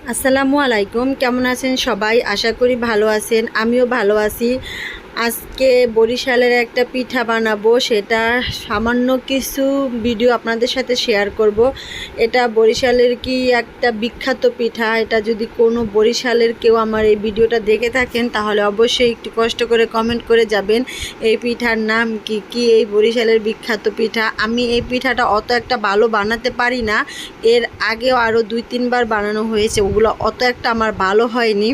আসসালামু আলাইকুম, কেমন আছেন সবাই? আশা করি ভালো আছেন, আমিও ভালো আছি। আজকে বরিশালের একটা পিঠা বানাবো, সেটা সামান্য কিছু ভিডিও আপনাদের সাথে শেয়ার করব। এটা বরিশালের কি একটা বিখ্যাত পিঠা। এটা যদি কোনো বরিশালের কেউ আমার এই ভিডিওটা দেখে থাকেন তাহলে অবশ্যই একটু কষ্ট করে কমেন্ট করে যাবেন এই পিঠার নাম কি কি এই বরিশালের বিখ্যাত পিঠা। আমি এই পিঠাটা অত একটা ভালো বানাতে পারি না, এর আগেও আরও 2-3 বার বানানো হয়েছে, ওগুলো অত একটা আমার ভালো হয়নি।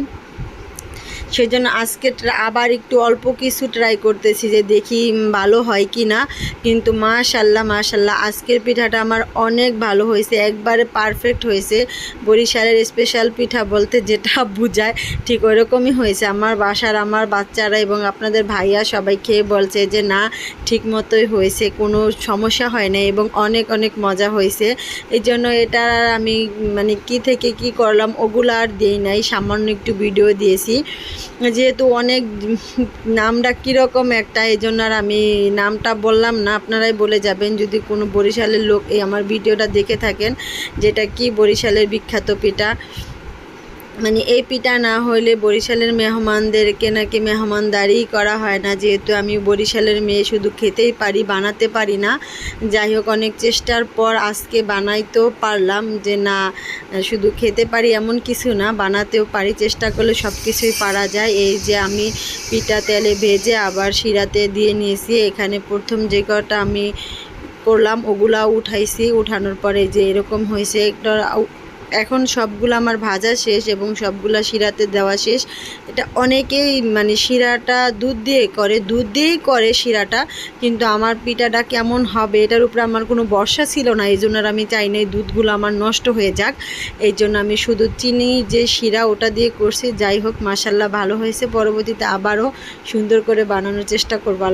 সেজন্য আজকে আবার একটু অল্প কিছু ট্রাই করতেছি যে দেখি ভালো হয় কি না। কিন্তু মাশাল্লাহ মাশাল্লাহ আজকের পিঠাটা আমার অনেক ভালো হয়েছে, একবারে পারফেক্ট হয়েছে। বরিশালের স্পেশাল পিঠা বলতে যেটা বোঝায় ঠিক ওইরকমই হয়েছে। আমার বাসার আমার বাচ্চারা এবং আপনাদের ভাইয়া সবাই খেয়ে বলছে যে না, ঠিক মতোই হয়েছে, কোনো সমস্যা হয় না এবং অনেক অনেক মজা হয়েছে। এই জন্য এটা আমি মানে কি থেকে কি করলাম ওগুলো আর দিই নাই, সামান্য একটু ভিডিও দিয়েছি। যেহেতু অনেক নামটা কীরকম একটা, এই জন্য আর আমি নামটা বললাম না, আপনারাই বলে যাবেন যদি কোনো বরিশালের লোক এই আমার ভিডিওটা দেখে থাকেন যেটা কি বরিশালের বিখ্যাত পিঠা। মানে এই পিঠা না হলে বরিশালের মেহমানদেরকে নাকি মেহমানদারি করা হয় না। যেহেতু আমি বরিশালের মেয়ে, শুধু খেতেই পারি, বানাতে পারি না। যাই হোক, অনেক চেষ্টার পর আজকে বানাইতেও পারলাম। যে না, শুধু খেতে পারি এমন কিছু না, বানাতেও পারি, চেষ্টা করলে সব কিছুই পারা যায়। এই যে আমি পিঠা তেলে ভেজে আবার শিরাতে দিয়ে নিয়েছি। এখানে প্রথম যে কটা আমি করলাম ওগুলা উঠাইছি, উঠানোর পরে যে এরকম হয়েছে একটা। এখন সবগুলো আমার ভাজা শেষ এবং সবগুলা শিরাতে দেওয়া শেষ। এটা অনেকেই মানে শিরাটা দুধ দিয়েই করে শিরাটা, কিন্তু আমার পিঠাটা কেমন হবে এটার উপরে আমার কোনো ভরসা ছিল না। এই জন্য আমি চাই না এই দুধগুলো আমার নষ্ট হয়ে যাক, এই জন্য আমি শুধু চিনি যে শিরা ওটা দিয়ে করছি। যাই হোক, মাশাল্লাহ ভালো হয়েছে। পরবর্তীতে আবারও সুন্দর করে বানানোর চেষ্টা করব।